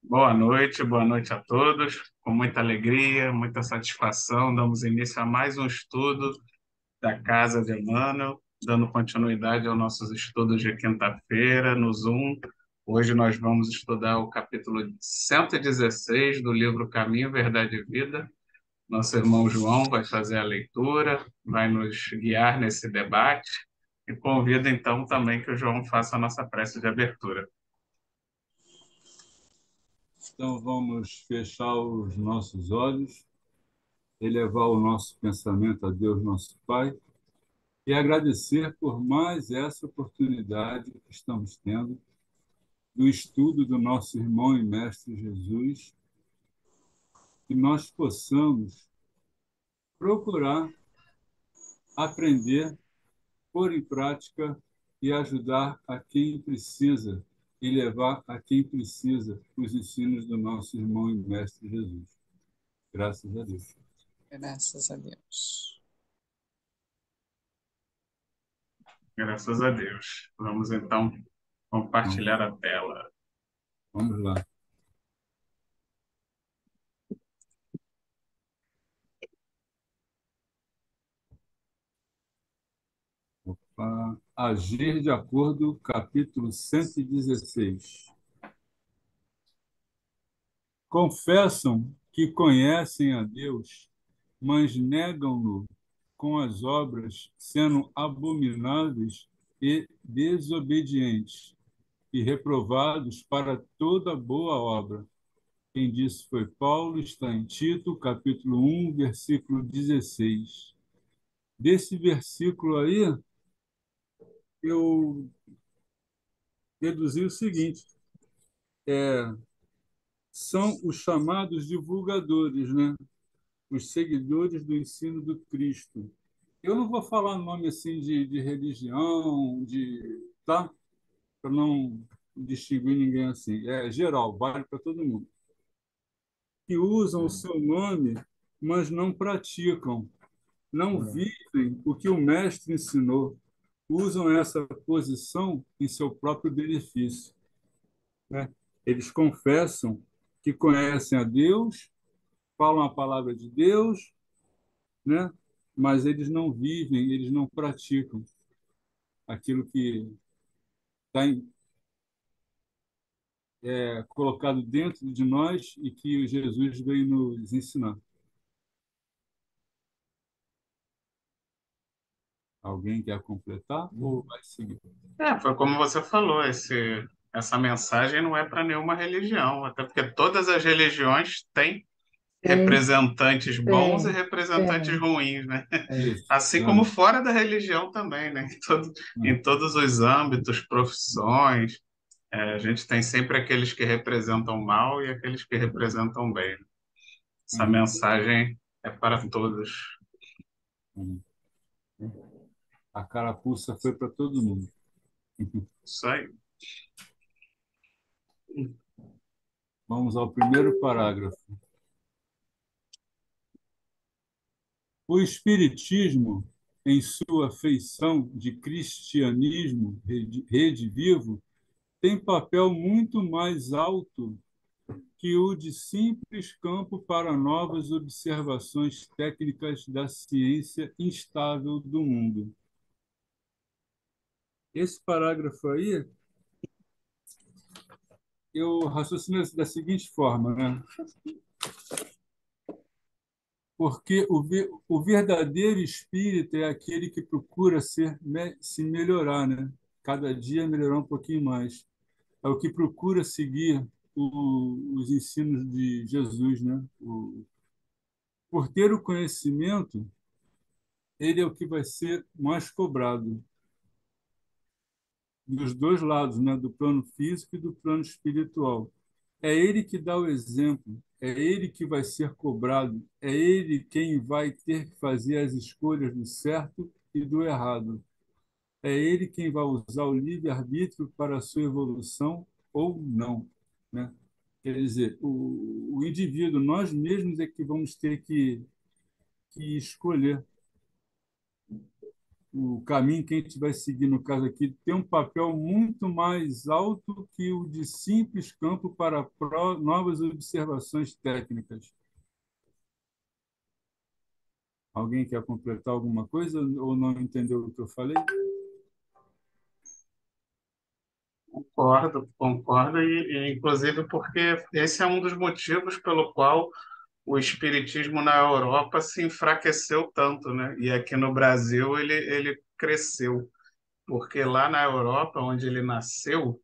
Boa noite a todos. Com muita alegria, muita satisfação, damos início a mais um estudo da Casa de Emmanuel, dando continuidade aos nossos estudos de quinta-feira no Zoom. Hoje nós vamos estudar o capítulo 116 do livro Caminho, Verdade e Vida. Nosso irmão João vai fazer a leitura, vai nos guiar nesse debate e convido então também que o João faça a nossa prece de abertura. Então, vamos fechar os nossos olhos, elevar o nosso pensamento a Deus, nosso Pai, e agradecer por mais essa oportunidade que estamos tendo do estudo do nosso irmão e mestre Jesus, que nós possamos procurar aprender, pôr em prática e ajudar a quem precisa e levar a quem precisa os ensinos do nosso irmão e mestre Jesus. Graças a Deus. Graças a Deus. Graças a Deus. Vamos então Então, compartilhar a tela. vamos lá. Agir de acordo, capítulo 116. Confessam que conhecem a Deus, mas negam-no com as obras, sendo abomináveis e desobedientes, e reprovados para toda boa obra. Quem disse foi Paulo, está em Tito, capítulo 1, versículo 16. Desse versículo aí, eu deduzi o seguinte: são os chamados divulgadores, né? Os seguidores do ensino do Cristo. Eu não vou falar nome assim de religião, tá? Para não distinguir ninguém assim. É geral, vale para todo mundo. Que usam o seu nome, mas não praticam, não vivem o que o mestre ensinou, usam essa posição em seu próprio benefício, né? Eles confessam que conhecem a Deus, falam a palavra de Deus, né? Mas eles não vivem, eles não praticam aquilo que está colocado dentro de nós e que o Jesus veio nos ensinar. Alguém quer completar ou vai seguir? Foi como você falou, essa mensagem não é para nenhuma religião, até porque todas as religiões têm Tem, representantes bons e tem, representantes tem. ruins, né? É. Isso. Assim como fora da religião também, né? Em todos os âmbitos, profissões, a gente tem sempre aqueles que representam mal e aqueles que representam bem. Essa Uhum. mensagem é para todos. Uhum. A carapuça foi para todo mundo. Isso aí. Vamos ao primeiro parágrafo. O Espiritismo, em sua feição de cristianismo redivivo, tem papel muito mais alto que o de simples campo para novas observações técnicas da ciência instável do mundo. Esse parágrafo aí, eu raciocino da seguinte forma, né? Porque o verdadeiro espírita é aquele que procura se melhorar, né? Cada dia melhorar um pouquinho mais. É o que procura seguir os ensinos de Jesus, né? Por ter o conhecimento, ele é o que vai ser mais cobrado dos dois lados, né? Do plano físico e do plano espiritual. É ele que dá o exemplo, é ele que vai ser cobrado, é ele quem vai ter que fazer as escolhas do certo e do errado. É ele quem vai usar o livre-arbítrio para a sua evolução ou não, né? Quer dizer, o indivíduo, nós mesmos é que vamos ter que escolher, o caminho que a gente vai seguir, no caso aqui, tem um papel muito mais alto que o de simples campo para novas observações técnicas. Alguém quer completar alguma coisa ou não entendeu o que eu falei? Concordo, concordo, inclusive porque esse é um dos motivos pelo qual o espiritismo na Europa se enfraqueceu tanto, né? E aqui no Brasil ele cresceu, porque lá na Europa, onde ele nasceu,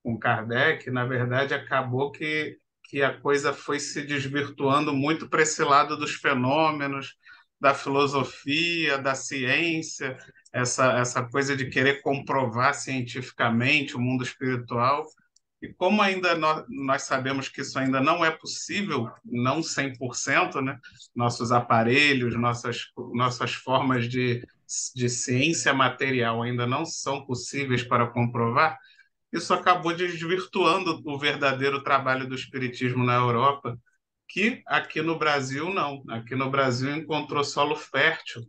com Kardec, na verdade, acabou que a coisa foi se desvirtuando muito para esse lado dos fenômenos, da filosofia, da ciência, essa coisa de querer comprovar cientificamente o mundo espiritual. E como ainda nós sabemos que isso ainda não é possível, não 100%, né? Nossos aparelhos, nossas formas de ciência material ainda não são possíveis para comprovar, isso acabou desvirtuando o verdadeiro trabalho do espiritismo na Europa, que aqui no Brasil não. Aqui no Brasil encontrou solo fértil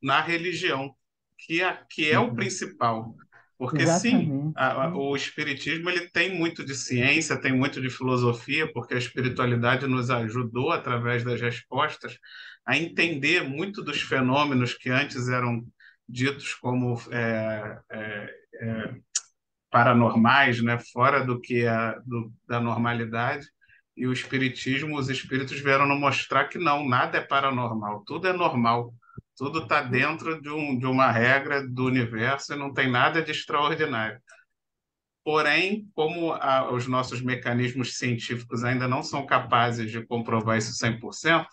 na religião, que é o Uhum. principal. Porque sim, Exatamente. o espiritismo ele tem muito de ciência, tem muito de filosofia, porque a espiritualidade nos ajudou através das respostas a entender muito dos fenômenos que antes eram ditos como paranormais, né, fora do que da normalidade. E o espiritismo, os espíritos vieram nos mostrar que não, nada é paranormal, tudo é normal, tudo está dentro de uma regra do universo e não tem nada de extraordinário. Porém, como os nossos mecanismos científicos ainda não são capazes de comprovar isso 100%,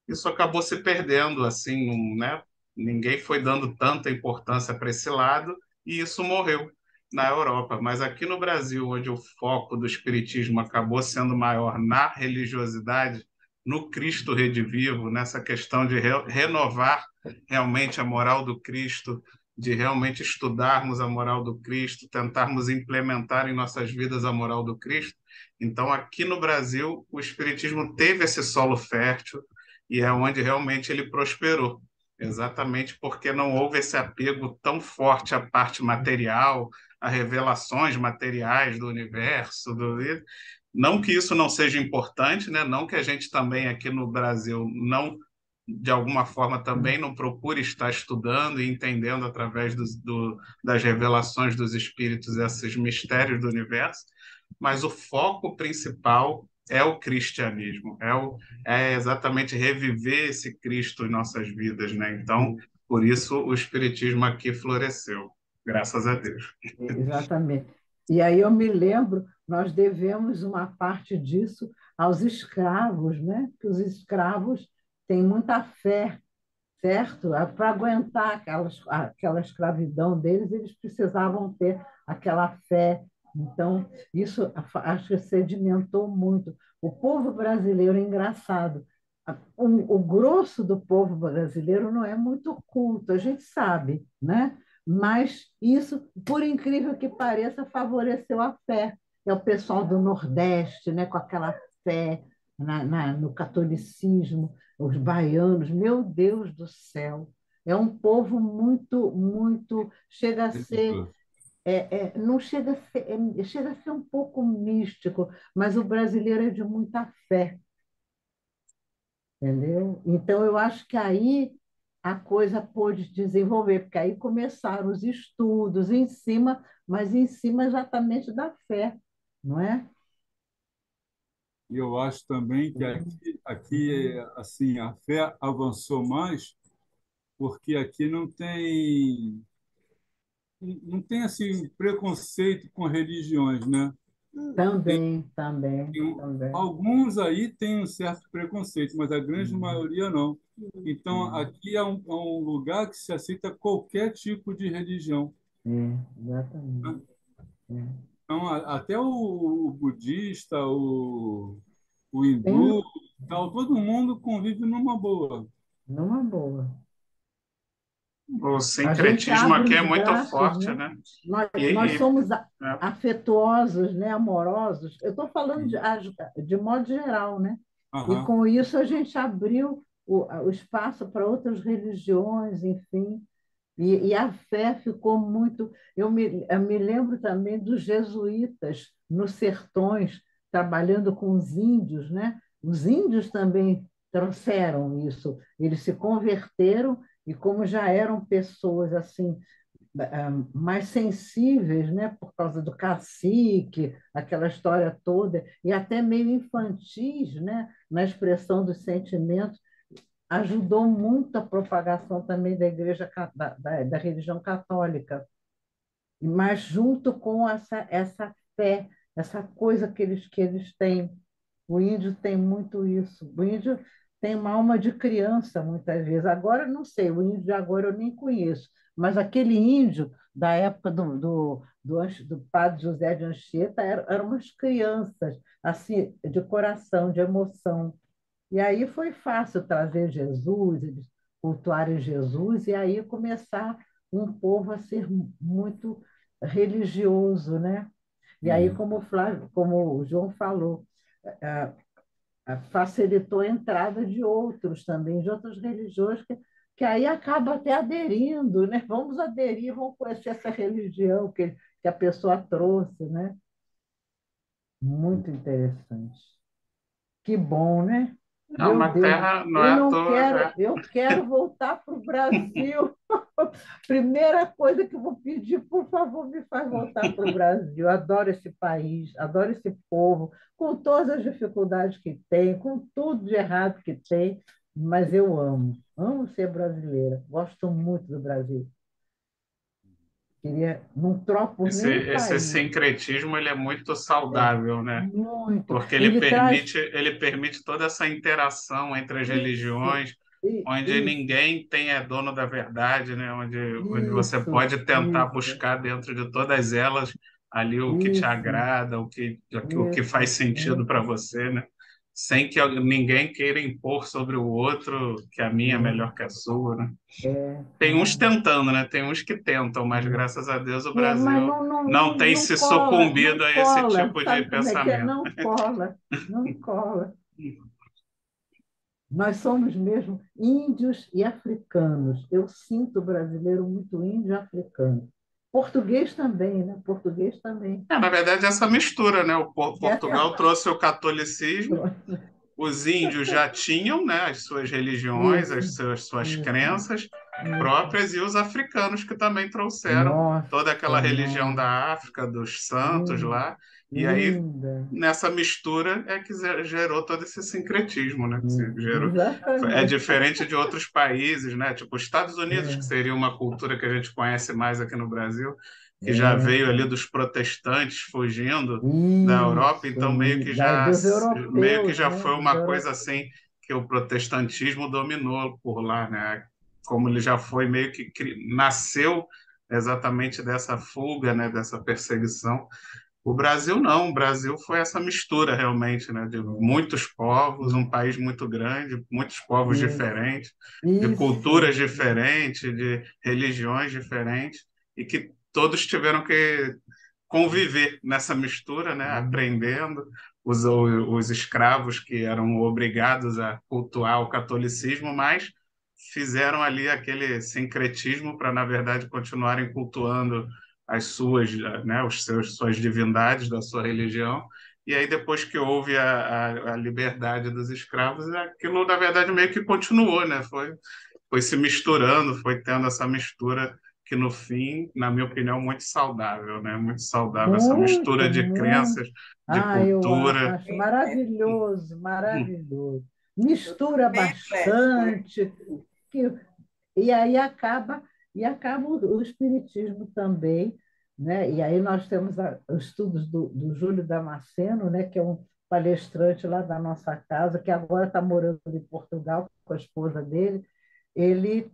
isso acabou se perdendo, assim, né? Ninguém foi dando tanta importância para esse lado e isso morreu na Europa. Mas aqui no Brasil, onde o foco do espiritismo acabou sendo maior na religiosidade, no Cristo redivivo, nessa questão de renovar realmente a moral do Cristo, de realmente estudarmos a moral do Cristo, tentarmos implementar em nossas vidas a moral do Cristo. Então, aqui no Brasil, o espiritismo teve esse solo fértil e é onde realmente ele prosperou, exatamente porque não houve esse apego tão forte à parte material, a revelações materiais do universo, não que isso não seja importante, né? Não que a gente também aqui no Brasil não de alguma forma também não procure estar estudando e entendendo através das revelações dos espíritos esses mistérios do universo, mas o foco principal é o cristianismo, é exatamente reviver esse Cristo em nossas vidas, né? Então, por isso o espiritismo aqui floresceu, graças a Deus. Exatamente. E aí eu me lembro, nós devemos uma parte disso aos escravos, né? Que os escravos têm muita fé, certo? Para aguentar aquela escravidão deles, eles precisavam ter aquela fé. Então, isso acho que sedimentou muito. O povo brasileiro é engraçado. O grosso do povo brasileiro não é muito culto, a gente sabe, né? Mas isso, por incrível que pareça, favoreceu a fé. É o pessoal do Nordeste, né? Com aquela fé no catolicismo, os baianos, meu Deus do céu, é um povo muito, chega a ser, não chega a ser, chega a ser um pouco místico, mas o brasileiro é de muita fé, entendeu? Então, eu acho que aí a coisa pôde desenvolver, porque aí começaram os estudos em cima, mas em cima exatamente da fé, não é? E eu acho também que aqui assim, a fé avançou mais, porque aqui não tem assim preconceito com religiões, né? Também, também, também. Alguns aí têm um certo preconceito, mas a grande maioria não. Então, aqui é um lugar que se aceita qualquer tipo de religião, Exatamente. né? É. Então, até o budista, o Tem hindu, tal, todo mundo convive numa boa. numa boa. O A gente sincretismo abre aqui é os muito braços, forte, né? né? Nós E, somos né? afetuosos, né? Amorosos. Eu estou falando de modo geral, né? E Aham. com isso a gente abriu o espaço para outras religiões, enfim. E a fé ficou muito. Eu me lembro também dos jesuítas nos sertões, trabalhando com os índios, né? Os índios também trouxeram isso. Eles se converteram e, como já eram pessoas assim mais sensíveis, né, por causa do cacique, aquela história toda, e até meio infantis, né, na expressão dos sentimentos, ajudou muito a propagação também da igreja, da religião católica, mas junto com essa fé, essa coisa que eles têm. O índio tem muito isso. O índio tem uma alma de criança, muitas vezes. Agora, não sei, o índio de agora eu nem conheço, mas aquele índio da época do padre José de Anchieta eram umas crianças, assim, de coração, de emoção. E aí foi fácil trazer Jesus, eles cultuarem Jesus, e aí começar um povo a ser muito religioso, né? E aí, Uhum. como o João falou, facilitou a entrada de outros também, de outras religiões, que aí acaba até aderindo, né? Vamos aderir, vamos conhecer essa religião que a pessoa trouxe, né? Muito interessante. Que bom, né? É Meu uma Deus, terra, não eu é à não toa, quero, eu quero voltar para o Brasil. Primeira coisa que eu vou pedir, por favor, me faz voltar para o Brasil. Adoro esse país, adoro esse povo, com todas as dificuldades que tem, com tudo de errado que tem, mas eu amo ser brasileira. Gosto muito do Brasil. Não troco por nenhum esse país. sincretismo ele é muito É, saudável, né? muito. Porque ele Ele traz permite, ele permite toda essa interação entre as isso, religiões, onde isso, ninguém é dono da verdade, né? Onde você isso, pode tentar isso, buscar dentro de todas elas ali o que te isso, agrada, o que faz isso. sentido para você, né? Sem que ninguém queira impor sobre o outro que a minha é melhor que a sua, né? Tem uns Ah, tentando, né? Tem uns que tentam, mas graças a Deus o mas Brasil não tem não se cola, sucumbido não a esse cola. tipo de Sabe como é que é? pensamento. Não cola, não cola. Nós somos mesmo índios e africanos. Eu sinto o brasileiro muito índio e africano. Português também, né? Português também. Na verdade, essa mistura, né? Portugal É, trouxe o catolicismo, os índios já tinham, né, as suas religiões, isso, suas isso, crenças isso. próprias, e os africanos que também trouxeram toda aquela Nossa, religião nossa, da África, dos santos linda, lá, e aí linda. nessa mistura é que gerou todo esse sincretismo, né? É Exatamente. diferente de outros países, né? Tipo os Estados Unidos, que É, seria uma cultura que a gente conhece mais aqui no Brasil, que já é, veio ali dos protestantes fugindo da Europa, isso, então dos meio que europeus, já né? foi Dos uma coisa europeus. assim que o protestantismo dominou por lá, né? Como ele já foi meio que nasceu exatamente dessa fuga, né? Dessa perseguição. O Brasil não, o Brasil foi essa mistura realmente, né, de muitos povos, um país muito grande, muitos povos Isso, diferentes, de culturas isso, diferentes, de religiões diferentes, e que todos tiveram que conviver nessa mistura, né, aprendendo. Os escravos que eram obrigados a cultuar o catolicismo, mas fizeram ali aquele sincretismo para, na verdade, continuarem cultuando as suas, né, suas divindades da sua religião. E aí, depois que houve a liberdade dos escravos, aquilo, na verdade, meio que continuou, né? Foi se misturando, foi tendo essa mistura que, no fim, na minha opinião, muito saudável, né? Muito saudável essa mistura muito, de muito. crenças, de Ah, eu cultura. acho maravilhoso, maravilhoso. Eu Mistura também acho. bastante, que, e aí acaba o espiritismo também, né? E aí nós temos os estudos do Júlio Damasceno, né? Que é um palestrante lá da nossa casa, que agora está morando em Portugal com a esposa dele. Ele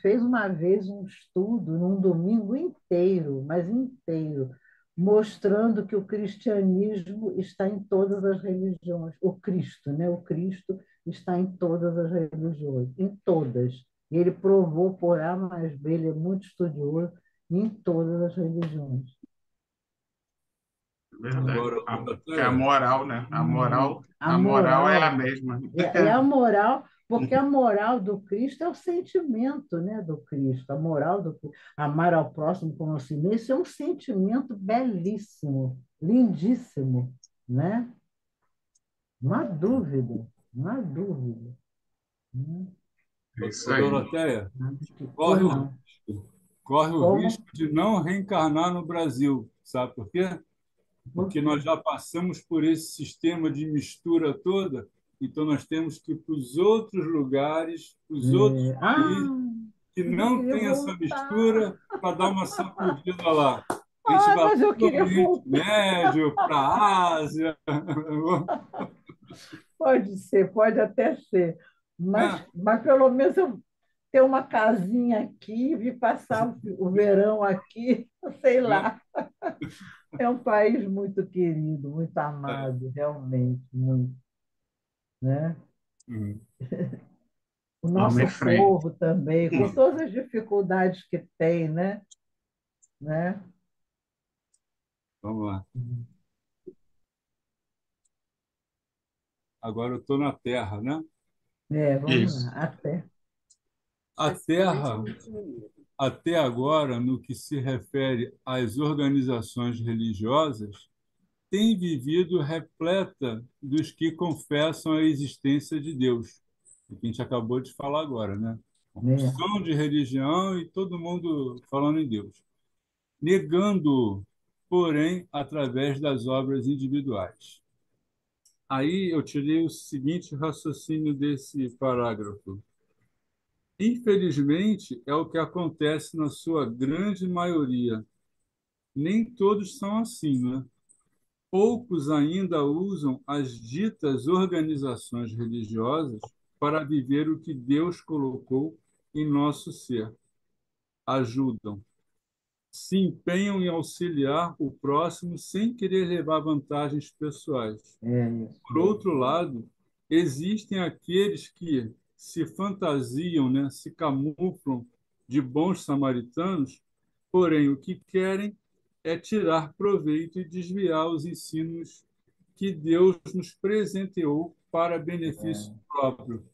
fez uma vez um estudo num domingo inteiro, mas inteiro, mostrando que o cristianismo está em todas as religiões. O Cristo, né? O Cristo está em todas as religiões, em todas. E ele provou por A mais B, ele é muito estudioso, em todas as religiões. Verdade. Agora, Que é a Natalia, moral, né? A A moral é a moral mesma. é a moral, Porque a moral do Cristo é o sentimento, né, do Cristo. A moral do amar ao próximo como a si mesmo, isso é um sentimento belíssimo, lindíssimo, né? Não há dúvida, não há dúvida. Né? É isso Ô, aí. Doroteia, corre Pois o não. corre o Como? risco de não reencarnar no Brasil. Sabe por quê? Por Porque quê? nós já passamos por esse sistema de mistura toda, então nós temos que ir para os outros lugares, os outros países que Mas eu não queria têm essa voltar. mistura para dar uma sacudida lá. A gente Ai, vai lá mas eu para o queria Oriente voltar. Médio, para a Ásia, Pode ser, pode até ser. né? Mas pelo menos eu ter uma casinha aqui, vir passar o verão aqui, sei Né? lá. É um país muito querido, muito É. amado, realmente, muito, né? Uhum. O Vamos em nosso frente. povo também, com todas as dificuldades que tem, né? Né? Vamos lá. Agora eu estou na Terra, né? É, vamos lá, Isso. até. A Terra, até agora, no que se refere às organizações religiosas, tem vivido repleta dos que confessam a existência de Deus, o que a gente acabou de falar agora, né? Né? Opção de religião e todo mundo falando em Deus, negando, porém, através das obras individuais. Aí eu tirei o seguinte raciocínio desse parágrafo. Infelizmente, é o que acontece na sua grande maioria. Nem todos são assim, né? Poucos ainda usam as ditas organizações religiosas para viver o que Deus colocou em nosso ser. Ajudam, se empenham em auxiliar o próximo sem querer levar vantagens pessoais. É isso Por mesmo. outro lado, existem aqueles que se fantasiam, né, se camuflam de bons samaritanos, porém o que querem é tirar proveito e desviar os ensinos que Deus nos presenteou para benefício próprio,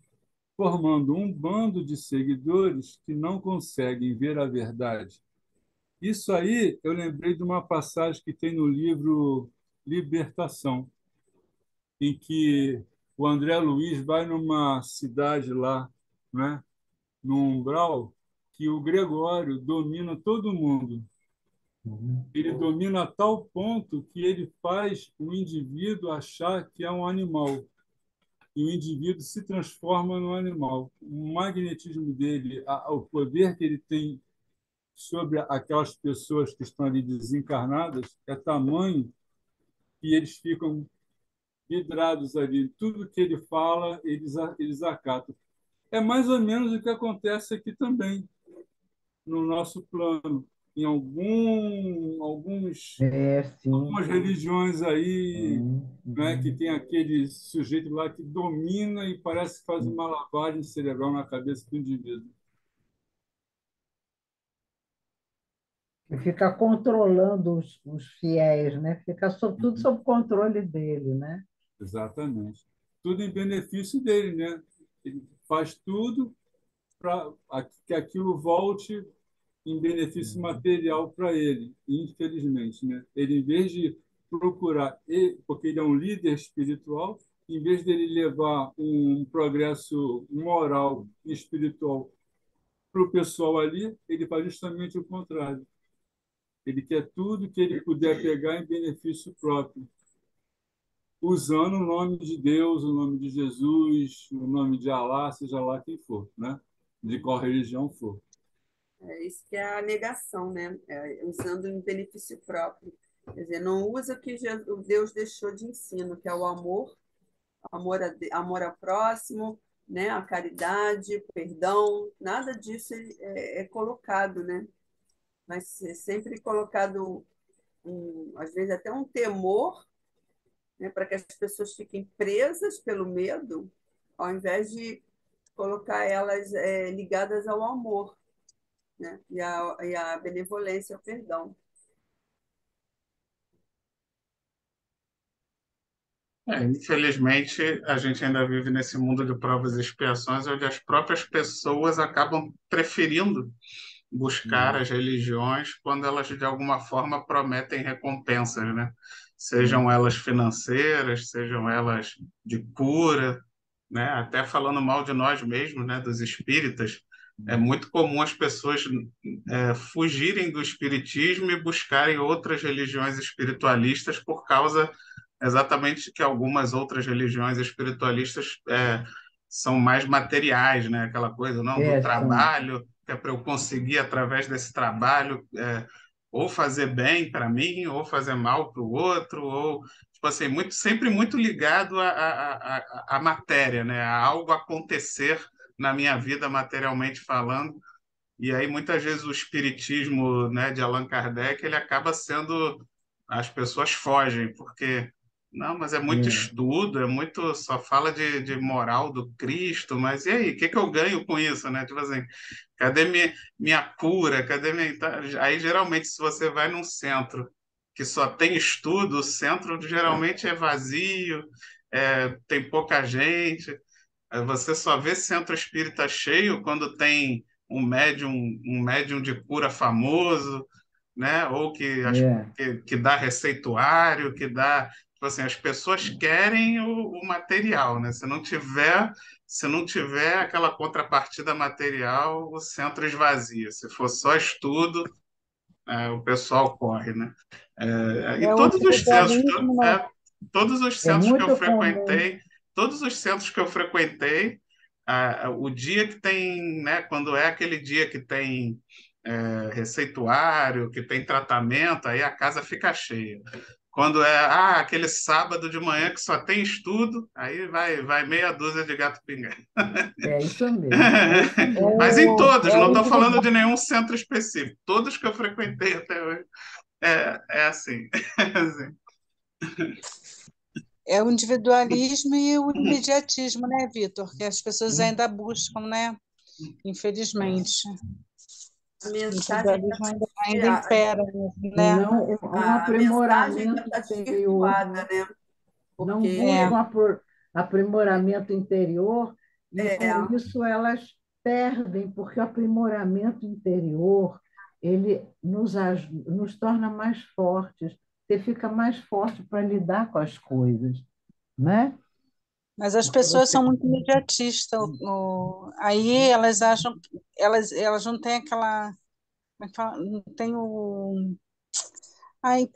formando um bando de seguidores que não conseguem ver a verdade. Isso aí eu lembrei de uma passagem que tem no livro Libertação, em que o André Luiz vai numa cidade lá, né, no umbral, que o Gregório domina todo mundo. Ele domina a tal ponto que ele faz o indivíduo achar que é um animal. E o indivíduo se transforma no animal. O magnetismo dele, o poder que ele tem sobre aquelas pessoas que estão ali desencarnadas é tamanho que eles ficam vidrados ali. Tudo que ele fala, eles acatam. É mais ou menos o que acontece aqui também, no nosso plano. Em É, sim. algumas religiões aí, né, que Uhum. tem aquele sujeito lá que domina e parece que faz uma lavagem cerebral na cabeça do indivíduo. E fica controlando os fiéis, né? Fica tudo Uhum. sob controle dele, né? Exatamente. Tudo em benefício dele, né? Ele faz tudo para que aquilo volte em benefício material para ele, infelizmente, né? Ele, em vez de procurar, porque ele é um líder espiritual, em vez dele levar um progresso moral e espiritual para o pessoal ali, ele faz justamente o contrário. Ele quer tudo que ele puder pegar em benefício próprio, usando o nome de Deus, o nome de Jesus, o nome de Alá, seja lá quem for, né? De qual religião for. É isso que é a negação, né? É, usando em benefício próprio. Quer dizer, não usa o que o Deus deixou de ensino, que é o amor, amor ao próximo, né? A caridade, o perdão, nada disso é colocado, né? Mas é sempre colocado, às vezes até um temor, né? Para que as pessoas fiquem presas pelo medo, ao invés de colocar elas ligadas ao amor, né? E a benevolência, o perdão. Infelizmente, a gente ainda vive nesse mundo de provas e expiações, onde as próprias pessoas acabam preferindo buscar as religiões quando elas, de alguma forma, prometem recompensas, né? Sejam elas financeiras, sejam elas de cura, né? Até falando mal de nós mesmos, né? Dos espíritas, é muito comum as pessoas fugirem do espiritismo e buscarem outras religiões espiritualistas por causa exatamente que algumas outras religiões espiritualistas são mais materiais, né? Aquela coisa, não, do São. trabalho, que é para eu conseguir, através desse trabalho, ou fazer bem para mim, ou fazer mal para o outro, ou, tipo assim, sempre muito ligado à matéria, né? A algo acontecer na minha vida, materialmente falando. E aí, muitas vezes, o espiritismo, né, de Allan Kardec, ele acaba sendo... As pessoas fogem, porque... Não, mas é muito É. estudo, é muito... Só fala de moral do Cristo, mas e aí? O que que eu ganho com isso, né? Tipo assim, cadê minha cura? Cadê minha... Aí, geralmente, se você vai num centro que só tem estudo, o centro geralmente é vazio, tem pouca gente. Você só vê centro espírita cheio quando tem um médium de cura famoso, né? Ou É. que dá receituário, que dá. Tipo assim, as pessoas querem o material, né? Se não tiver aquela contrapartida material, o centro esvazia. Se for só estudo, o pessoal corre, né? E É o individualismo, né? todos os É centros que eu muito comum. frequentei, todos os centros que eu frequentei, o dia que tem, né, quando é aquele dia que tem receituário, que tem tratamento, aí a casa fica cheia. Quando é aquele sábado de manhã que só tem estudo, aí vai meia dúzia de gato pingado. É isso mesmo. É isso É mesmo. Mas em o, todos, é não o estou falando de individualismo. nenhum centro específico. Todos que eu frequentei até hoje é assim. É assim. É o individualismo e o imediatismo, né, Vitor? Que as pessoas ainda buscam, né? Infelizmente. A O mensagem está individualismo ainda desviada, impera, E né? não um a mensagem ainda aprimoramento está interior, desvirtuada, né? né? Não É, Porque buscam aprimoramento interior e, é, com isso, elas perdem, porque o aprimoramento interior ele nos torna mais fortes. Você fica mais forte para lidar com as coisas, né? mas as Porque pessoas você... são muito imediatistas. Aí elas acham, elas não têm aquela, como é que fala? Não tem o aí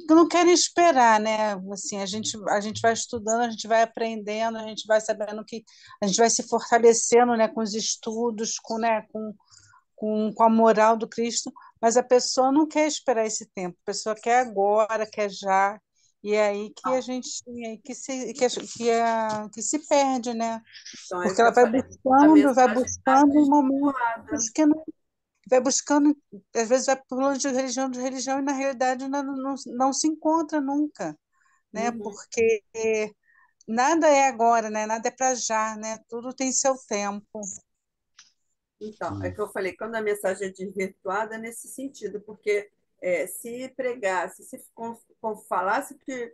não querem esperar, né? Assim, a gente vai estudando, a gente vai aprendendo, a gente vai sabendo que a gente vai se fortalecendo, né, com os estudos, com a moral do Cristo, mas a pessoa não quer esperar esse tempo, a pessoa quer agora, quer já, e é aí que a gente que se perde, né? então, é o Porque que ela eu falei, a vai mensagem está buscando um momento desvirtuada. que não vai buscando, às vezes vai pulando de religião, e na realidade não se encontra nunca, né? Uhum. Porque nada é agora, né? Nada é para já, né? Tudo tem seu tempo. Então, é que eu falei, quando a mensagem é desvirtuada, é nesse sentido, porque se pregasse, se falasse que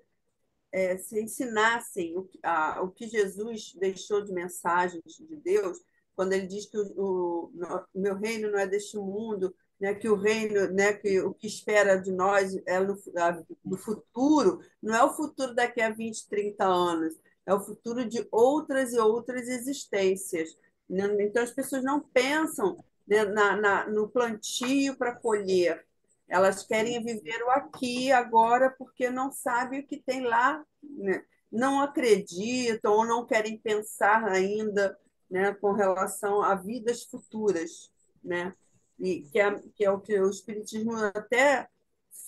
se ensinassem o que Jesus deixou de mensagens de Deus, quando ele diz que o meu reino não é deste mundo, né, que o reino, né, que o que espera de nós é no futuro, não é o futuro daqui a 20, 30 anos, é o futuro de outras e outras existências. Né? Então, as pessoas não pensam, né, no plantio para colher, elas querem viver o aqui e agora porque não sabem o que tem lá, né? Não acreditam ou não querem pensar ainda, né, com relação a vidas futuras, né? E que é o que o Espiritismo até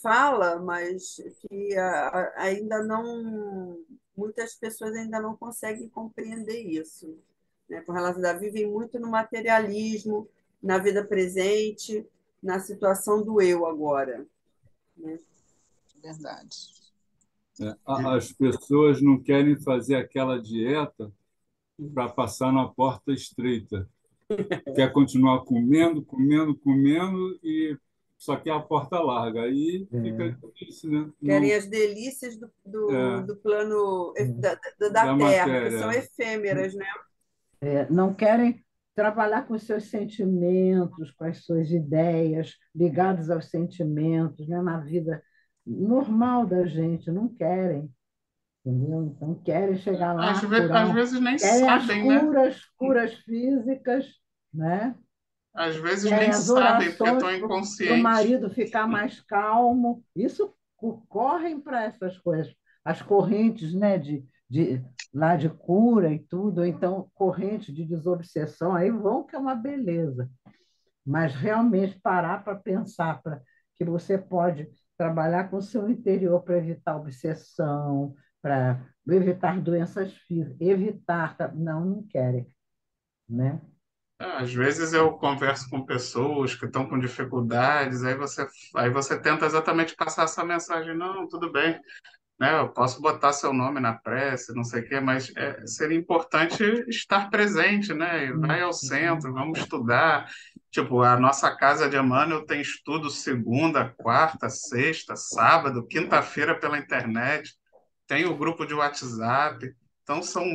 fala, mas que ainda não, muitas pessoas ainda não conseguem compreender isso, né? Com relação a vivem muito no materialismo, na vida presente, na situação do eu agora, né? Verdade. As pessoas não querem fazer aquela dieta para passar na porta estreita. Quer continuar comendo, comendo, comendo e só que é a porta larga. Aí fica É, difícil, né? Querem Não, as delícias é, do plano da da Terra, que são matéria. efêmeras, né? não querem trabalhar com os seus sentimentos, com as suas ideias, ligadas aos sentimentos, né, na vida normal da gente, não querem, entendeu? Então, querem chegar lá, Às curar, vezes nem querem as sabem, né? curas físicas, né? Às vezes Querem nem as sabem, porque orações estão para o inconscientes. marido ficar mais calmo. Isso correm para essas coisas. As correntes, né, lá de cura e tudo, ou então correntes de desobsessão, aí vão que é uma beleza. Mas realmente parar para pensar que você pode trabalhar com o seu interior para evitar obsessão, para evitar doenças físicas, evitar, não querem, né? Às vezes eu converso com pessoas que estão com dificuldades, aí você tenta exatamente passar essa mensagem, não, tudo bem, né? Eu posso botar seu nome na prece, não sei o quê, mas seria importante estar presente, né? E vai ao Isso. centro, vamos estudar. Tipo, a nossa casa de Emmanuel tem estudo segunda, quarta, sexta, sábado, quinta-feira pela internet, tem o grupo de WhatsApp. Então, são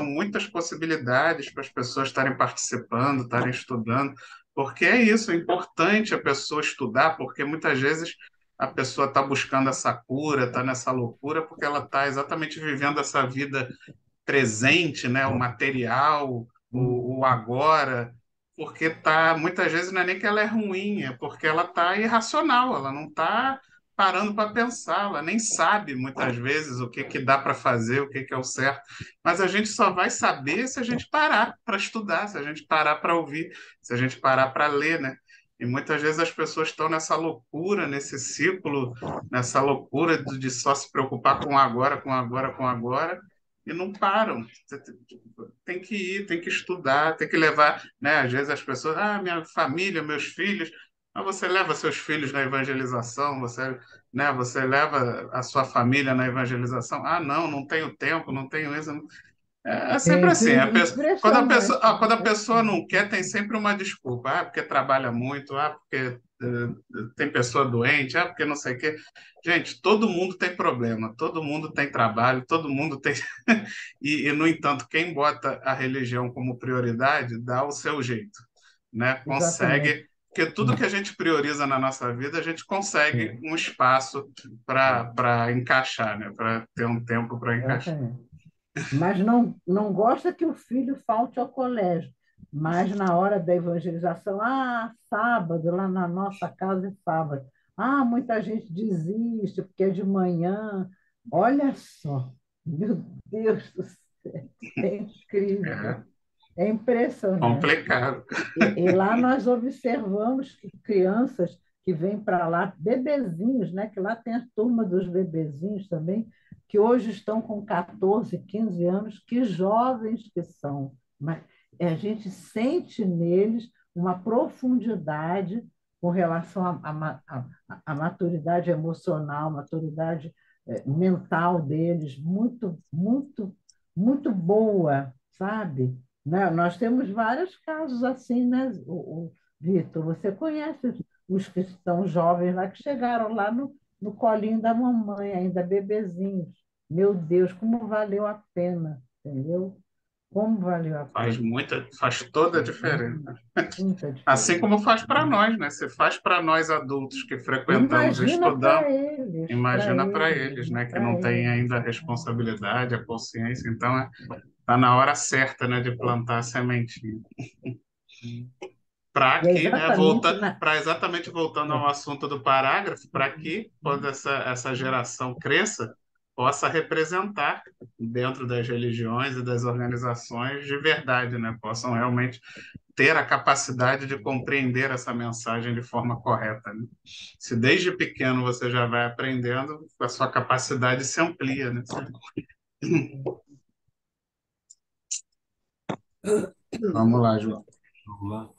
muitas possibilidades para as pessoas estarem participando, estarem estudando, porque é isso, é importante a pessoa estudar, porque muitas vezes a pessoa está buscando essa cura, está nessa loucura, porque ela está exatamente vivendo essa vida presente, né, o material, o agora, porque tá muitas vezes não é nem que ela é ruim, é porque ela tá irracional, ela não tá parando para pensar, ela nem sabe muitas vezes o que que dá para fazer, o que que é o certo, mas a gente só vai saber se a gente parar para estudar, se a gente parar para ouvir, se a gente parar para ler, né? E muitas vezes as pessoas estão nessa loucura, nesse ciclo, nessa loucura de só se preocupar com agora, com agora, com agora, e não param. Tem que ir, tem que estudar, tem que levar, né? Às vezes as pessoas, minha família, meus filhos, mas você leva seus filhos na evangelização, você leva a sua família na evangelização. Ah, não, não tenho tempo, não tenho isso. É sempre assim. Impressionante, Quando a né? pessoa não quer, tem sempre uma desculpa. Ah, porque trabalha muito, porque tem pessoa doente, porque não sei o quê. Gente, todo mundo tem problema, todo mundo tem trabalho, todo mundo tem. No entanto, quem bota a religião como prioridade dá o seu jeito, né? Exatamente. Consegue. Porque tudo que a gente prioriza na nossa vida, a gente consegue É, um espaço para encaixar, né? Para ter um tempo para encaixar. exatamente. Mas não gosta que o filho falte ao colégio. Mas na hora da evangelização, sábado, lá na nossa casa é sábado. Muita gente desiste porque é de manhã. Olha só, meu Deus do céu, é incrível, É é impressionante. complicado. E lá nós observamos que crianças que vêm para lá, bebezinhos, né? Que lá tem a turma dos bebezinhos também, que hoje estão com 14, 15 anos, que jovens que são. Mas a gente sente neles uma profundidade com relação à maturidade emocional, maturidade mental deles, muito, muito, muito boa, sabe? Né? Nós temos vários casos assim, né, Vitor? Você conhece os que estão jovens lá, que chegaram lá no colinho da mamãe, ainda bebezinhos. Meu Deus, como valeu a pena, entendeu? Como valeu a pena. Faz toda a diferença. Muita Assim diferença. como faz para nós, né? Se faz para nós adultos que frequentamos e Imagina estudamos, para imagina para eles, eles, né? né? Que Para não têm eles. ainda a responsabilidade, a consciência. Então, tá na hora certa, né? De plantar a sementinha. Para E é que, né? exatamente na. Para exatamente voltando ao É, assunto do parágrafo, para que quando essa geração cresça, possa representar dentro das religiões e das organizações de verdade, né? Possam realmente ter a capacidade de compreender essa mensagem de forma correta, né? Se desde pequeno você já vai aprendendo, a sua capacidade se amplia, né? Vamos lá, João. Vamos lá.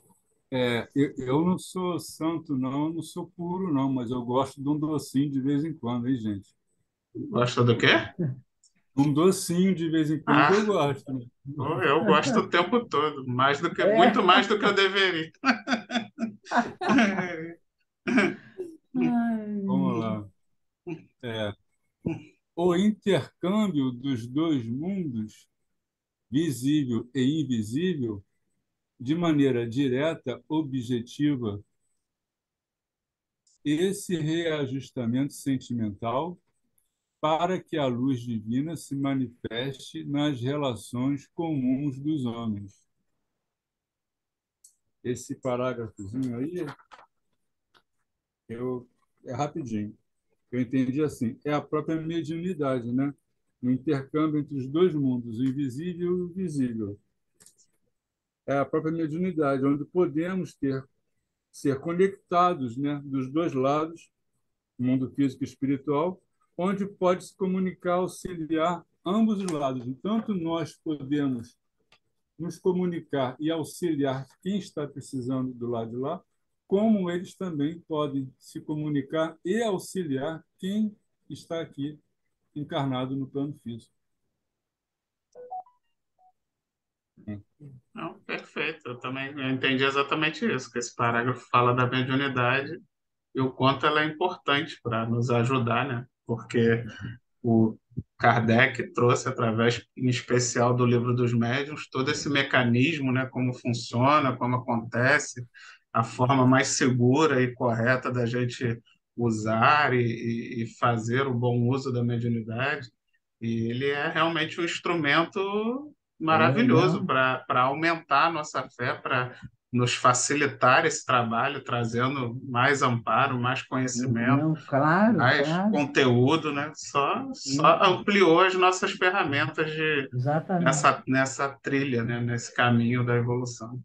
Eu não sou santo, não, eu não sou puro, não, mas eu gosto de um docinho de vez em quando, hein, gente? Gosta do quê? Um docinho de vez em quando eu Ah, gosto, né? eu gosto o tempo todo, muito é, mais do que eu deveria. Vamos Ai, lá. É, o intercâmbio dos dois mundos, visível e invisível, de maneira direta, objetiva, esse reajustamento sentimental para que a luz divina se manifeste nas relações comuns dos homens. Esse parágrafozinho aí, é rapidinho. Eu entendi assim, é a própria mediunidade, né? O intercâmbio entre os dois mundos, o invisível e o visível. É a própria mediunidade, onde podemos ser conectados, né, dos dois lados, mundo físico e espiritual, onde pode se comunicar, auxiliar ambos os lados. Tanto nós podemos nos comunicar e auxiliar quem está precisando do lado de lá, como eles também podem se comunicar e auxiliar quem está aqui encarnado no plano físico. Não, perfeito. Eu entendi exatamente isso, que esse parágrafo fala da mediunidade e o quanto ela é importante para nos ajudar, né? Porque o Kardec trouxe, através, em especial, do Livro dos Médiuns, todo esse mecanismo, né? Como funciona, como acontece, a forma mais segura e correta da gente usar e fazer o bom uso da mediunidade. E ele é realmente um instrumento maravilhoso não, para aumentar a nossa fé, para nos facilitar esse trabalho, trazendo mais amparo, mais conhecimento, não, claro, mais claro. conteúdo, né? Só Isso, ampliou as nossas ferramentas exatamente. nessa trilha, né? Nesse caminho da evolução.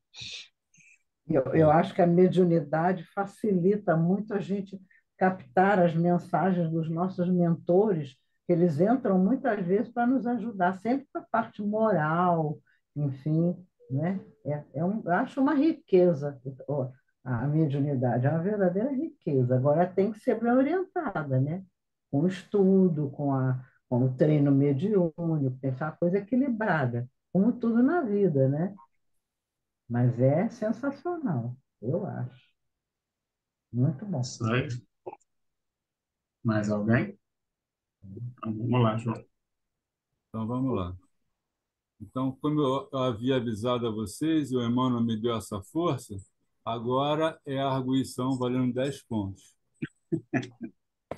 Eu acho que a mediunidade facilita muito a gente captar as mensagens dos nossos mentores, que eles entram muitas vezes para nos ajudar, sempre para a parte moral, enfim, né? Eu acho uma riqueza ó, a mediunidade, é uma verdadeira riqueza. Agora tem que ser bem orientada, né? Com o estudo, com o treino mediúnico, tem que ser uma coisa equilibrada, como tudo na vida, né? Mas é sensacional, eu acho. Muito bom. Isso aí. Mais alguém? Então, vamos lá, João. Então, vamos lá. Então, como eu havia avisado a vocês, e o Emmanuel me deu essa força, agora é a arguição valendo 10 pontos.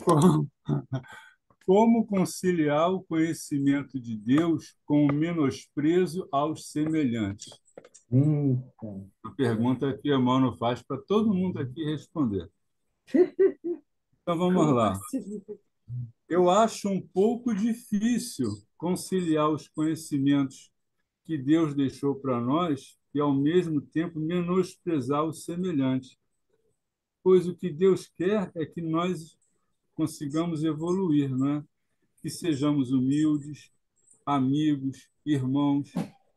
Como como conciliar o conhecimento de Deus com o menosprezo aos semelhantes? Eita. A pergunta que Emmanuel faz para todo mundo aqui responder. Então, vamos Como lá. assim? Eu acho um pouco difícil conciliar os conhecimentos que Deus deixou para nós e, ao mesmo tempo, menosprezar os semelhantes, pois o que Deus quer é que nós consigamos evoluir, não é? Que sejamos humildes, amigos, irmãos,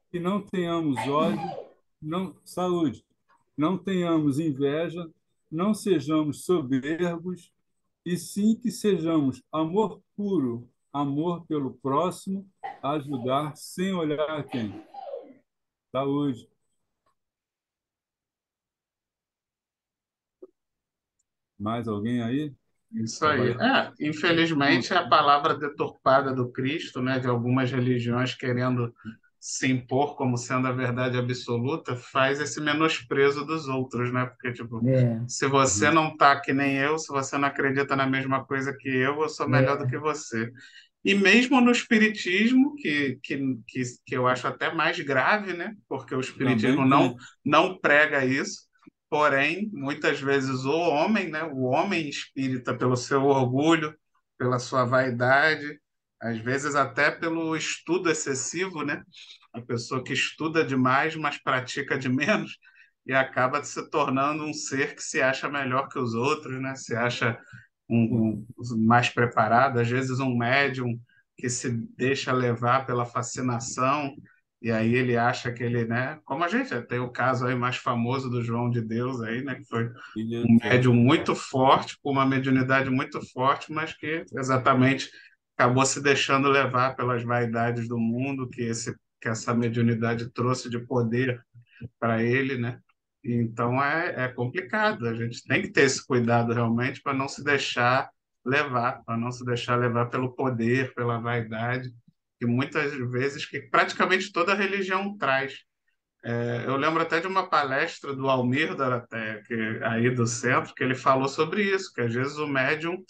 que não tenhamos ódio, não, saúde, não tenhamos inveja, não sejamos soberbos, e sim que sejamos amor puro, amor pelo próximo, ajudar sem olhar a quem. Saúde. Mais alguém aí? Isso Está aí. valendo Infelizmente, ponto. a palavra deturpada do Cristo, né, de algumas religiões querendo se impor como sendo a verdade absoluta, faz esse menosprezo dos outros, né? Porque, tipo, É, se você Uhum. não tá que nem eu, se você não acredita na mesma coisa que eu sou melhor do que é, você. E mesmo no espiritismo, que eu acho até mais grave, né? Porque o espiritismo Também tem. não prega isso. Porém, muitas vezes o homem, né, o homem espírita, pelo seu orgulho, pela sua vaidade, às vezes até pelo estudo excessivo, né, a pessoa que estuda demais, mas pratica de menos, e acaba se tornando um ser que se acha melhor que os outros, né, se acha mais preparado, às vezes um médium que se deixa levar pela fascinação, e aí ele acha que ele, né? Como a gente tem o caso aí mais famoso do João de Deus aí, né? Que foi um Isso. médium muito forte, com uma mediunidade muito forte, mas que exatamente acabou se deixando levar pelas vaidades do mundo que essa mediunidade trouxe de poder para ele, né? Então é complicado. A gente tem que ter esse cuidado realmente para não se deixar levar, para não se deixar levar pelo poder, pela vaidade, que muitas vezes que praticamente toda religião traz. Eu lembro até de uma palestra do Almir Dorotea, aí do centro, que ele falou sobre isso, que às vezes o médium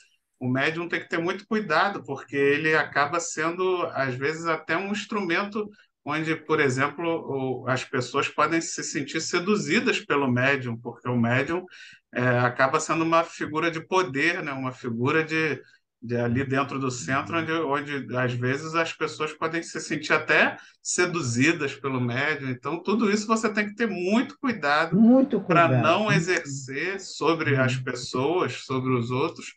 tem que ter muito cuidado, porque ele acaba sendo, às vezes, até um instrumento onde, por exemplo, as pessoas podem se sentir seduzidas pelo médium, porque o médium acaba sendo uma figura de poder, né? Uma figura de ali dentro do centro, onde às vezes as pessoas podem se sentir até seduzidas pelo médium. Então, tudo isso você tem que ter muito cuidado Muito para cuidado. não exercer sobre as pessoas, sobre os outros,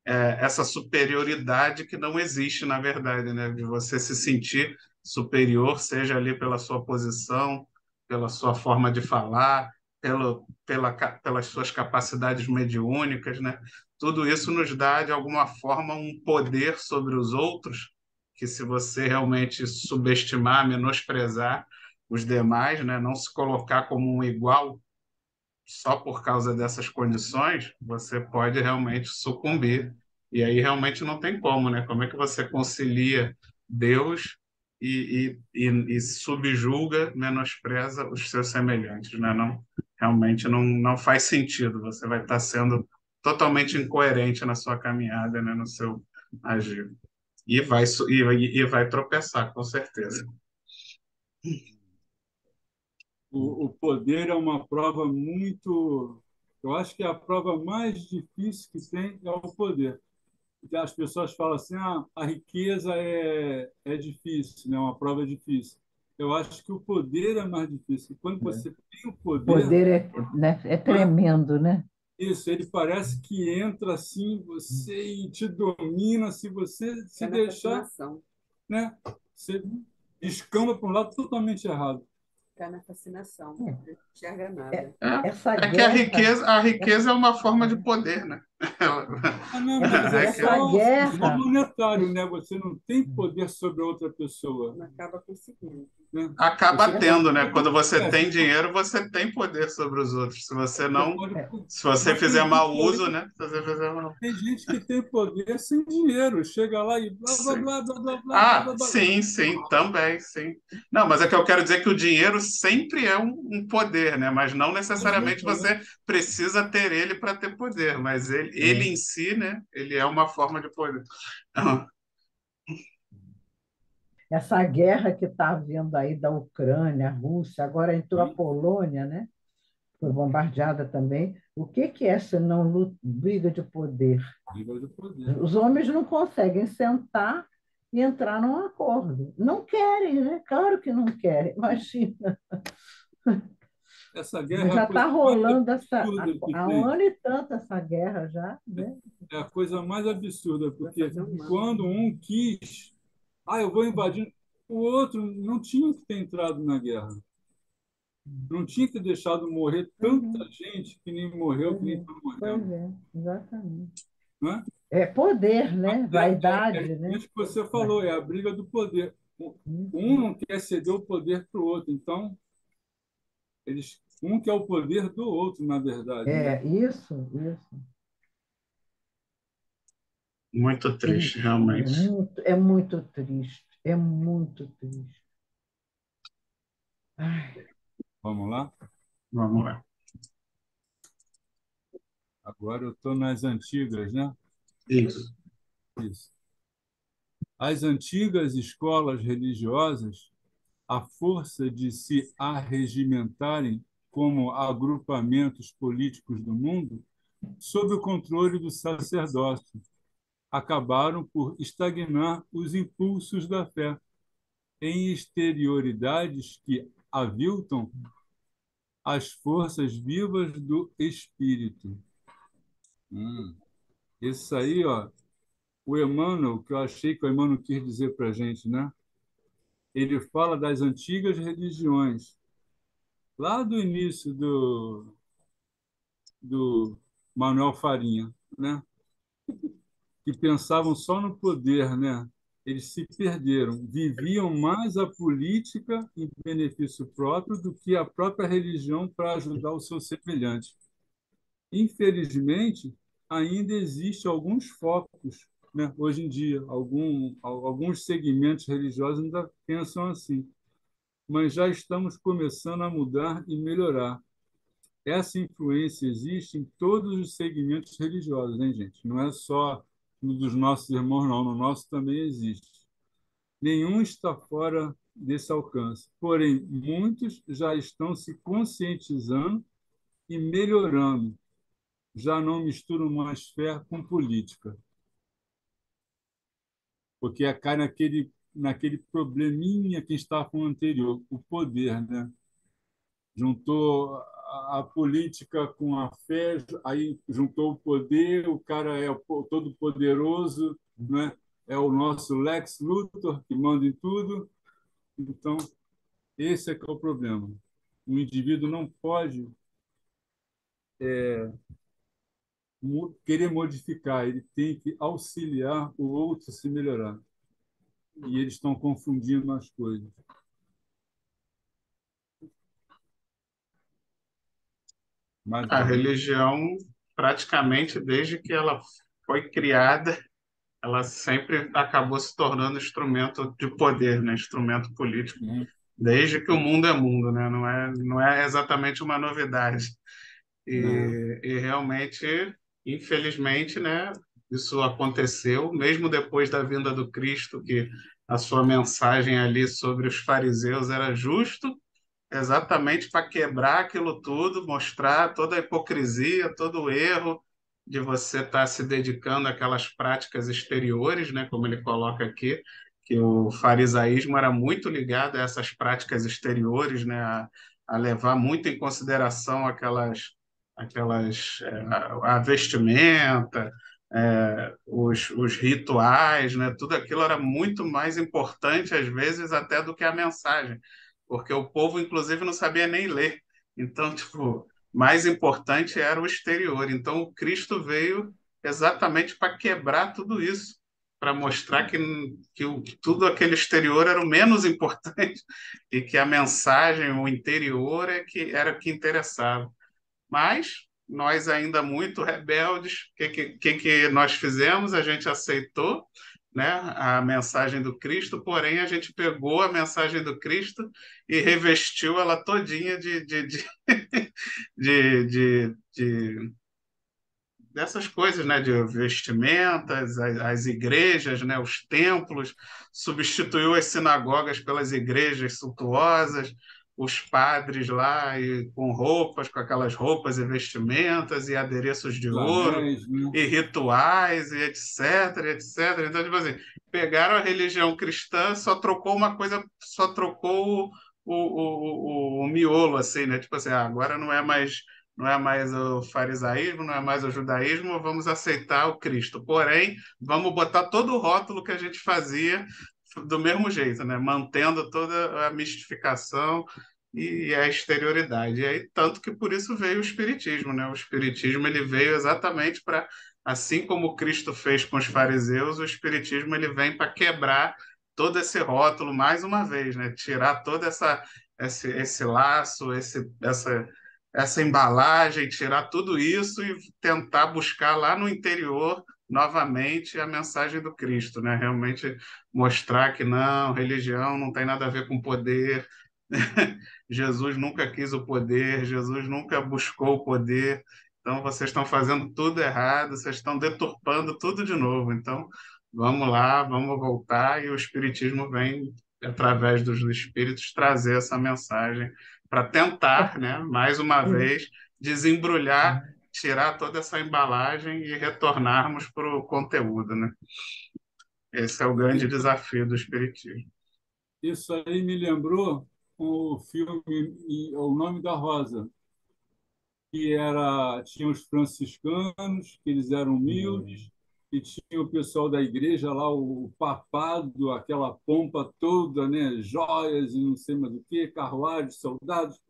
essa superioridade que não existe, na verdade, né? De você se sentir superior, seja ali pela sua posição, pela sua forma de falar, pelas suas capacidades mediúnicas, né? Tudo isso nos dá, de alguma forma, um poder sobre os outros, que se você realmente subestimar, menosprezar os demais, né? Não se colocar como um igual, só por causa dessas condições, você pode realmente sucumbir. E aí realmente não tem como, né? Como é que você concilia Deus e subjuga, menospreza os seus semelhantes, né? Não, realmente não faz sentido. Você vai estar sendo totalmente incoerente na sua caminhada, né? No seu agir. E vai tropeçar, com certeza. O poder é uma prova muito. Eu acho que a prova mais difícil que tem é o poder. Porque as pessoas falam assim: a riqueza é difícil, né? Uma prova difícil. Eu acho que o poder é mais difícil. Quando você tem o O poder, poder né, é né? tremendo, né? Isso, ele parece que entra assim em você e te domina se você se É na deixar, fascinação. né? Você descamba para um lado totalmente errado. Está na fascinação. Não enxerga nada. Essa Que a guerra, riqueza, a essa, riqueza é uma forma de poder, né? Ah, não, mas é essa só guerra, monetário, né? Você não tem poder sobre a outra pessoa, Não acaba conseguindo. né? Acaba Você pode, tendo, né? Quando você tem você dinheiro, você tem poder sobre os outros. Se você não, pode, se você mas fizer tem mau gente uso, aí, né? Se você fizer mal. tem gente que tem poder sem dinheiro, chega lá e blá blá Sim. blá blá blá blá blá Ah, blá blá. sim, sim, também, sim. Não, mas é que eu quero dizer que o dinheiro sempre é um poder, né? Mas não necessariamente Ajuda, né? você precisa ter ele para ter poder, mas ele em é, si, né? Ele é uma forma de poder. Ah, essa guerra que está havendo aí da Ucrânia, a Rússia, agora entrou a Polônia, né? Foi bombardeada também. O que que é senão briga de poder? Briga de poder. Os homens não conseguem sentar e entrar num acordo. Não querem, né? Claro que não querem. Imagina, Essa guerra é a já está coisa mais rolando absurda que há um tem. ano e tanto essa guerra já, né? É a coisa mais absurda, Vai porque fazer um mal. quando um quis, eu vou invadir, o outro não tinha que ter entrado na guerra. Não tinha que ter deixado morrer tanta Uhum, gente que nem morreu, pois que nem é, está morrendo. exatamente. Né? É poder, né? É Vaidade, né? isso que você falou, é a briga do poder. Um Uhum. não quer ceder o poder para o outro, então um quer o poder do outro, na verdade, né? Isso. muito triste, Triste, realmente. é muito triste, é muito triste. Ai, Vamos lá? Vamos lá. Agora eu estou nas antigas, né? Isso. Isso. As antigas escolas religiosas, a força de se arregimentarem como agrupamentos políticos do mundo, sob o controle do sacerdócio, acabaram por estagnar os impulsos da fé em exterioridades que aviltam as forças vivas do espírito. Isso aí, ó, o Emmanuel, que eu achei que o Emmanuel quis dizer para a gente, né? Ele fala das antigas religiões, lá do início do Manuel Farinha, né? Que pensavam só no poder, né? eles se perderam, viviam mais a política em benefício próprio do que a própria religião para ajudar o seu semelhante. Infelizmente, ainda existe alguns focos, né? Hoje em dia, alguns segmentos religiosos ainda pensam assim, mas já estamos começando a mudar e melhorar. Essa influência existe em todos os segmentos religiosos, né, gente? Não é só no dos nossos irmãos, não. No nosso também existe. Nenhum está fora desse alcance. Porém, muitos já estão se conscientizando e melhorando. Já não misturam mais fé com política, porque cai naquele probleminha que a gente estava falando anterior, o poder, né? Juntou a política com a fé, aí juntou o poder, o cara é todo poderoso, né? É o nosso Lex Luthor que manda em tudo. Então, esse é que é o problema. O indivíduo não pode querer modificar, ele tem que auxiliar o outro a se melhorar. E eles estão confundindo as coisas. Mais A alguém? religião, praticamente desde que ela foi criada, ela sempre acabou se tornando instrumento de poder, né? Instrumento político, Uhum. desde que o mundo é mundo, né? Não é exatamente uma novidade. Não. E realmente, infelizmente, né? Isso aconteceu, mesmo depois da vinda do Cristo, que a sua mensagem ali sobre os fariseus era justo exatamente para quebrar aquilo tudo, mostrar toda a hipocrisia, todo o erro de você estar se dedicando àquelas práticas exteriores, né, como ele coloca aqui, que o farisaísmo era muito ligado a essas práticas exteriores, né, a levar muito em consideração a vestimenta, os rituais, né, tudo aquilo era muito mais importante às vezes até do que a mensagem, porque o povo, inclusive, não sabia nem ler. Então, tipo, mais importante era o exterior. Então, o Cristo veio exatamente para quebrar tudo isso, para mostrar que tudo aquele exterior era o menos importante e que a mensagem, o interior, era o que interessava. Mas nós ainda muito rebeldes, o que nós fizemos? A gente aceitou, né, a mensagem do Cristo, porém a gente pegou a mensagem do Cristo e revestiu ela todinha de dessas coisas, né, de vestimentas, as igrejas, né, os templos, substituiu as sinagogas pelas igrejas suntuosas, os padres lá e com roupas, com aquelas roupas e vestimentas e adereços de Os ouro anéis, né? e rituais e etc, etc. Então, tipo assim, pegaram a religião cristã, só trocou uma coisa, só trocou o miolo, assim, né? Tipo assim, agora não é mais o farisaísmo, não é mais o judaísmo, vamos aceitar o Cristo. Porém, vamos botar todo o rótulo que a gente fazia do mesmo jeito, né? Mantendo toda a mistificação e a exterioridade. E aí, tanto que por isso veio o Espiritismo, né? O Espiritismo ele veio exatamente para, assim como o Cristo fez com os fariseus, o Espiritismo ele vem para quebrar todo esse rótulo mais uma vez, né? Tirar toda esse laço, essa embalagem, tirar tudo isso e tentar buscar lá no interior novamente a mensagem do Cristo, né? Realmente mostrar que não, religião não tem nada a ver com poder. Jesus nunca quis o poder, Jesus nunca buscou o poder. Então vocês estão fazendo tudo errado, vocês estão deturpando tudo de novo. Então vamos lá, vamos voltar e o Espiritismo vem através dos espíritos trazer essa mensagem para tentar, né, mais uma vez, desembrulhar, tirar toda essa embalagem e retornarmos para o conteúdo, né? Esse é o grande desafio do Espiritismo. Isso aí me lembrou o filme O Nome da Rosa, tinha os franciscanos, que eles eram humildes, e tinha o pessoal da igreja lá, o papado, aquela pompa toda, né, joias e não sei mais o quê, carruagens, soldados,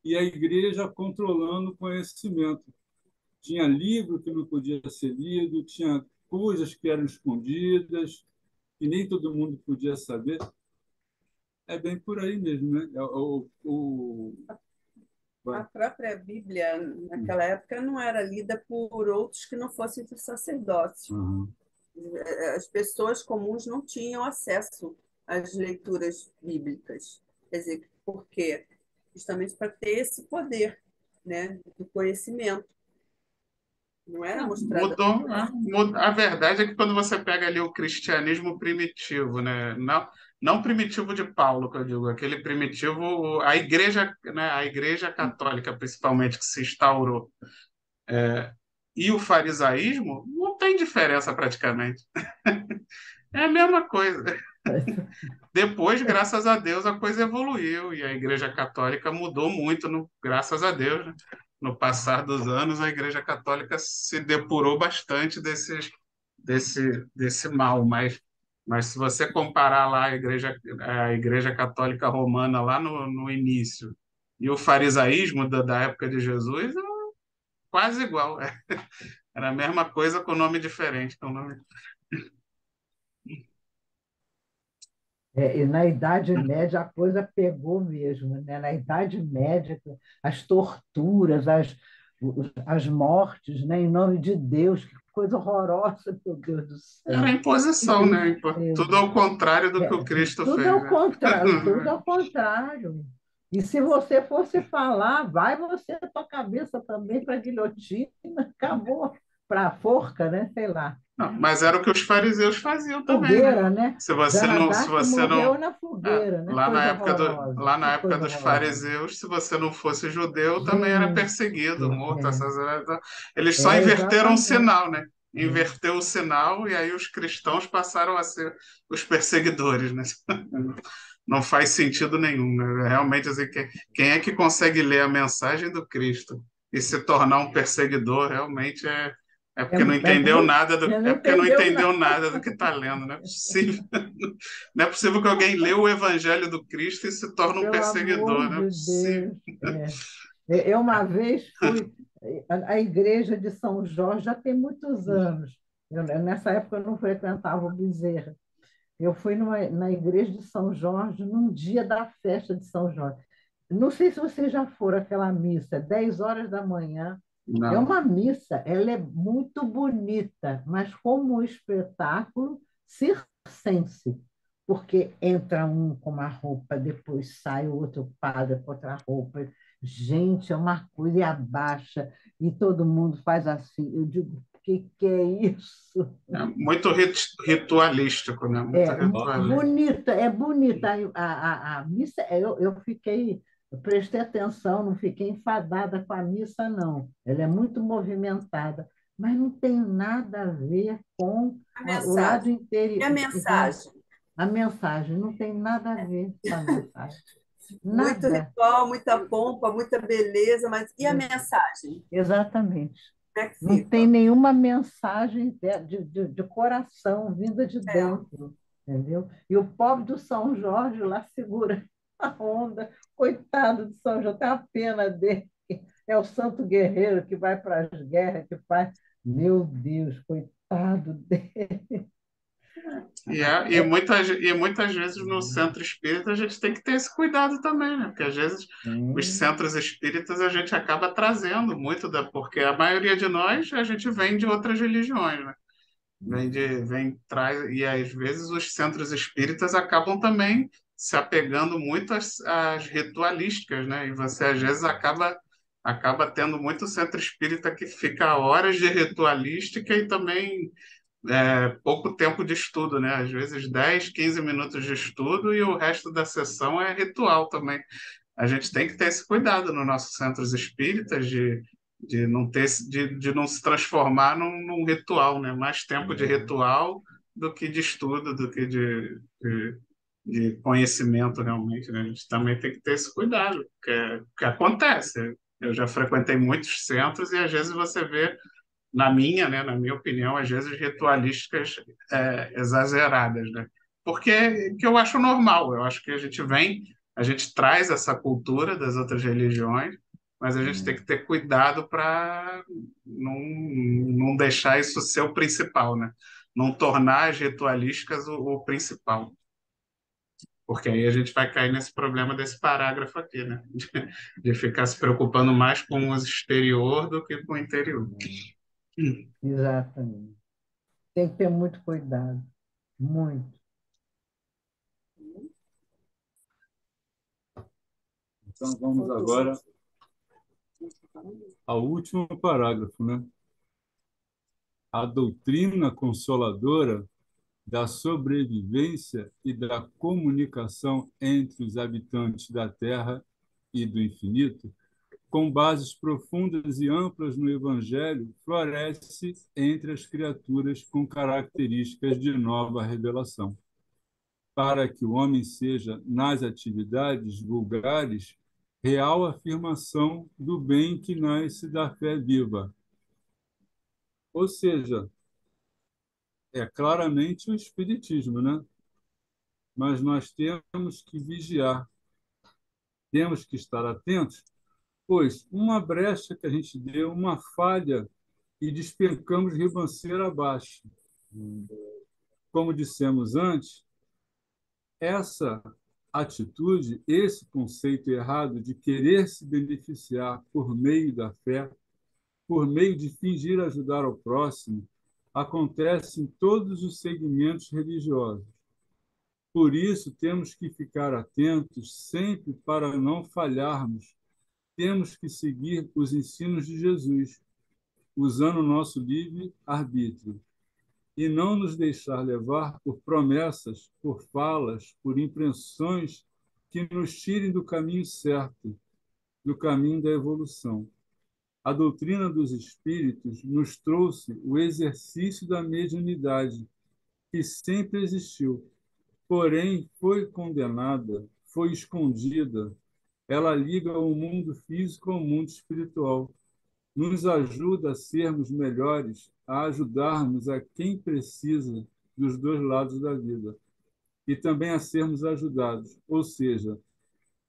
e a igreja controlando o conhecimento. Tinha livro que não podia ser lido, tinha coisas que eram escondidas, e nem todo mundo podia saber. É bem por aí mesmo, né? A própria Bíblia, naquela época, não era lida por outros que não fossem os sacerdotes. Uhum. As pessoas comuns não tinham acesso às leituras bíblicas. Quer dizer, por quê? Justamente para ter esse poder, né, do conhecimento. Não era mostrada. Mudou, né? A verdade é que quando você pega ali o cristianismo primitivo, né? Não primitivo de Paulo, que eu digo, aquele primitivo, a igreja, né? A igreja católica, principalmente, que se instaurou, e o farisaísmo, não tem diferença praticamente. É a mesma coisa. Depois, graças a Deus, a coisa evoluiu e a Igreja Católica mudou muito, graças a Deus, né? No passar dos anos, a Igreja Católica se depurou bastante desse mal, mas se você comparar lá a Igreja Católica Romana lá no início e o farisaísmo da época de Jesus, é quase igual. Era a mesma coisa com nome diferente. Com nome... E na Idade Média a coisa pegou mesmo, né? Na Idade Média, as torturas, as mortes, né? Em nome de Deus, que coisa horrorosa, meu Deus do Era céu. Que imposição, né? Tudo tristeza. ao contrário do que o Cristo Tudo fez, ao né? contrário, tudo ao contrário. E se você fosse falar, vai você a tua cabeça também para a guilhotina, acabou para a forca, né? Sei lá. Não, mas era o que os fariseus faziam também, né? Fogueira, né? Se Joana d'Arc você não, morreu na fogueira, né? Coisa horrorosa. lá na Que época coisa dos horrorosa. fariseus, se você não fosse judeu, também era Gente, perseguido, morto, assassinado. Eles só é inverteram o exatamente. sinal, né? Inverteu o sinal e aí os cristãos passaram a ser os perseguidores, né? Não faz sentido nenhum, né? Realmente, assim, quem é que consegue ler a mensagem do Cristo e se tornar um perseguidor, realmente é É, porque não é entendeu muito, nada já não é porque não entendeu entendeu nada. nada do que está lendo, não é possível. Não é possível que alguém lê o Evangelho do Cristo e se torne um Pelo amor perseguidor, não é de possível. Deus. Eu uma vez fui à igreja de São Jorge, já tem muitos anos. Nessa época eu não frequentava o Bezerra. Eu fui na igreja de São Jorge num dia da festa de São Jorge. Não sei se você já for àquela missa, 10 horas da manhã. É Não. uma missa, ela é muito bonita, mas como um espetáculo circense, porque entra um com uma roupa, depois sai o outro padre com outra roupa. Gente, é uma coisa e abaixa, e todo mundo faz assim. Eu digo, o que é isso? É muito ritualístico, né? Muito ritualístico. Bonita, é bonita. A missa, eu fiquei, eu prestei atenção, não fiquei enfadada com a missa, não. Ela é muito movimentada, mas não tem nada a ver com A o lado mensagem. E a interior. mensagem? A mensagem não tem nada a ver com a mensagem. Muito Nada. ritual, muita pompa, muita beleza, mas e a mensagem? Exatamente. Como é que Não tem fica? nenhuma mensagem de coração vinda de É. dentro, entendeu? E o pobre do São Jorge lá segura a onda. Coitado do São Jorge, tem a pena dele. É o santo guerreiro que vai para as guerras, que faz. Meu Deus, coitado dele. E muitas vezes no centro espírita a gente tem que ter esse cuidado também, né? Porque às vezes os Sim, centros espíritas a gente acaba trazendo muito porque a maioria de nós a gente vem de outras religiões, né? Traz, e às vezes os centros espíritas acabam também se apegando muito às ritualísticas, né? E você às vezes acaba tendo muito centro espírita que fica horas de ritualística e também pouco tempo de estudo, né? Às vezes 10, 15 minutos de estudo e o resto da sessão é ritual também. A gente tem que ter esse cuidado nos nossos centros espíritas de não ter, de não se transformar num ritual, né? Mais tempo de ritual do que de estudo, do que de conhecimento realmente, né? A gente também tem que ter esse cuidado, que acontece. Eu já frequentei muitos centros e às vezes você vê na minha opinião, às vezes ritualísticas exageradas, né? Porque que eu acho normal, eu acho que a gente traz essa cultura das outras religiões, mas a gente tem que ter cuidado para não deixar isso ser o principal, né? não tornar as ritualísticas o principal. Porque aí a gente vai cair nesse problema desse parágrafo aqui, né? De ficar se preocupando mais com o exterior do que com o interior. Exatamente. Tem que ter muito cuidado, muito. Então, vamos agora ao último parágrafo, né? A doutrina consoladora da sobrevivência e da comunicação entre os habitantes da Terra e do infinito, com bases profundas e amplas no Evangelho, floresce entre as criaturas com características de nova revelação, para que o homem seja, nas atividades vulgares, real afirmação do bem que nasce da fé viva. Ou seja, é claramente o Espiritismo, né? Mas nós temos que vigiar, temos que estar atentos, pois uma brecha que a gente deu, uma falha, e despencamos ribanceira abaixo. Como dissemos antes, essa atitude, esse conceito errado de querer se beneficiar por meio da fé, por meio de fingir ajudar ao próximo, acontece em todos os segmentos religiosos. Por isso, temos que ficar atentos sempre para não falharmos. Temos que seguir os ensinos de Jesus, usando o nosso livre-arbítrio, e não nos deixar levar por promessas, por falas, por impressões que nos tirem do caminho certo, do caminho da evolução. A doutrina dos espíritos nos trouxe o exercício da mediunidade, que sempre existiu, porém foi condenada, foi escondida. Ela liga o mundo físico ao mundo espiritual, nos ajuda a sermos melhores, a ajudarmos a quem precisa dos dois lados da vida e também a sermos ajudados. Ou seja,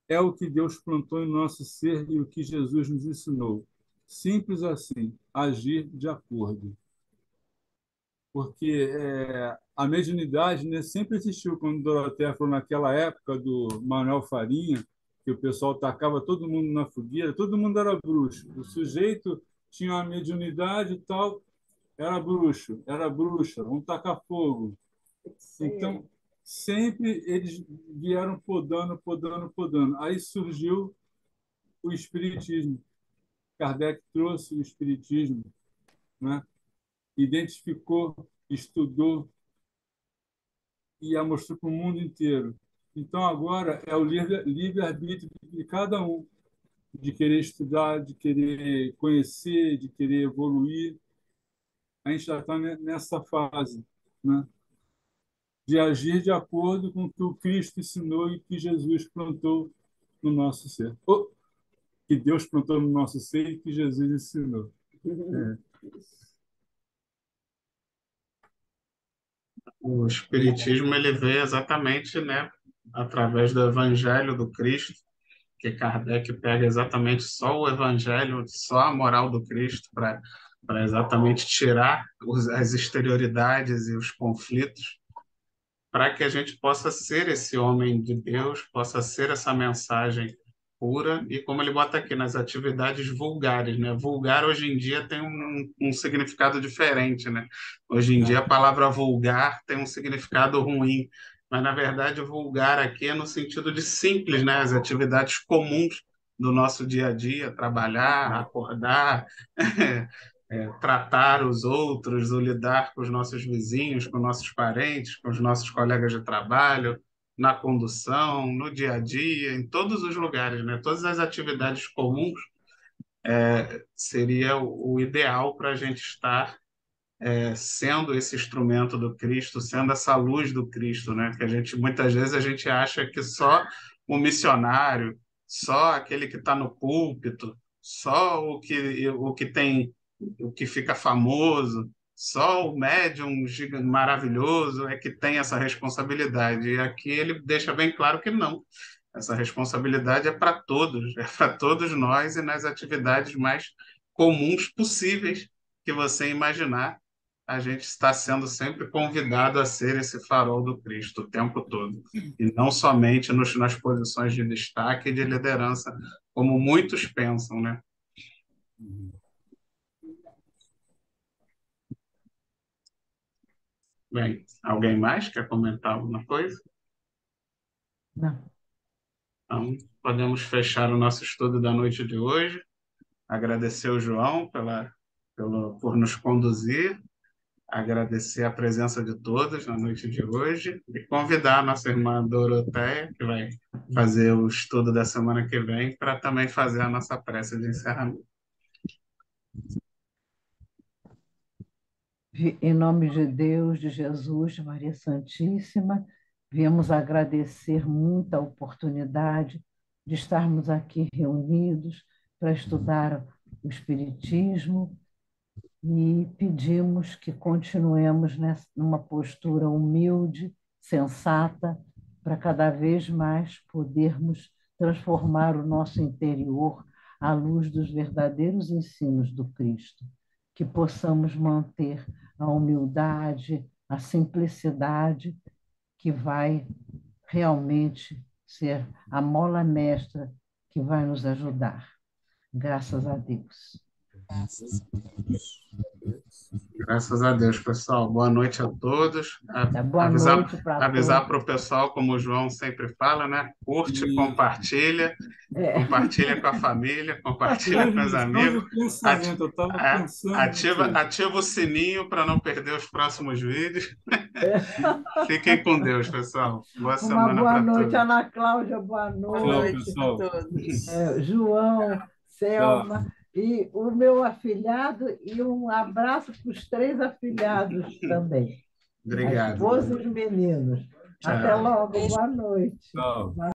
é o que Deus plantou em nosso ser e o que Jesus nos ensinou. Simples assim, agir de acordo. Porque a mediunidade, né, sempre existiu. Quando Dorothea falou naquela época do Manuel Farinha, que o pessoal tacava todo mundo na fogueira, todo mundo era bruxo. O sujeito tinha uma mediunidade e tal, era bruxo, era bruxa, vamos tacar fogo. Então, sempre eles vieram podando, podando, podando. Aí surgiu o Espiritismo. Kardec trouxe o Espiritismo, né? Identificou, estudou e a mostrou para o mundo inteiro. Então, agora é o livre-arbítrio de cada um, de querer estudar, de querer conhecer, de querer evoluir. A gente já está nessa fase, né? De agir de acordo com o que o Cristo ensinou e que Jesus plantou no nosso ser. Que Deus plantou no nosso ser e que Jesus ensinou. É. O Espiritismo ele veio exatamente, né, através do Evangelho do Cristo, que Kardec pega exatamente só o Evangelho, só a moral do Cristo, para exatamente tirar as exterioridades e os conflitos, para que a gente possa ser esse homem de Deus, possa ser essa mensagem pura, e como ele bota aqui, nas atividades vulgares, né? Vulgar hoje em dia tem um significado diferente, né? Hoje em dia a palavra vulgar tem um significado ruim, mas na verdade o vulgar aqui é no sentido de simples, né? As atividades comuns do nosso dia a dia, trabalhar, acordar, tratar os outros, ou lidar com os nossos vizinhos, com nossos parentes, com os nossos colegas de trabalho, na condução, no dia a dia, em todos os lugares, né? Todas as atividades comuns seria o ideal para a gente estar sendo esse instrumento do Cristo, sendo essa luz do Cristo, né? Que a gente muitas vezes a gente acha que só o missionário, só aquele que está no púlpito, só o que tem, o que fica famoso, só o médium maravilhoso é que tem essa responsabilidade. E aqui ele deixa bem claro que não. Essa responsabilidade é para todos nós e nas atividades mais comuns possíveis que você imaginar, a gente está sendo sempre convidado a ser esse farol do Cristo o tempo todo, e não somente nas posições de destaque e de liderança, como muitos pensam, né? Bem, alguém mais quer comentar alguma coisa? Não. Então, podemos fechar o nosso estudo da noite de hoje. Agradecer ao João por nos conduzir, agradecer a presença de todos na noite de hoje e convidar a nossa irmã Doroteia, que vai fazer o estudo da semana que vem, para também fazer a nossa prece de encerramento. Em nome de Deus, de Jesus, de Maria Santíssima, viemos agradecer muito a oportunidade de estarmos aqui reunidos para estudar o Espiritismo e pedimos que continuemos numa postura humilde, sensata, para cada vez mais podermos transformar o nosso interior à luz dos verdadeiros ensinos do Cristo, que possamos manter a humildade, a simplicidade, que vai realmente ser a mola mestra que vai nos ajudar. Graças a Deus. Graças a Deus, pessoal. Boa noite a todos. Boa noite para todos. Avisar para o pessoal, como o João sempre fala, né? Curte, compartilha, compartilha com a família, compartilha com os amigos. Ativa o sininho para não perder os próximos vídeos. Fiquem com Deus, pessoal. Boa semana para todos. Boa noite, Ana Cláudia. Boa noite a todos. João, Selma. E o meu afilhado, e um abraço para os 3 afilhados também. Obrigado. A esposa e os meninos. Tchau. Até logo, boa noite. Tchau.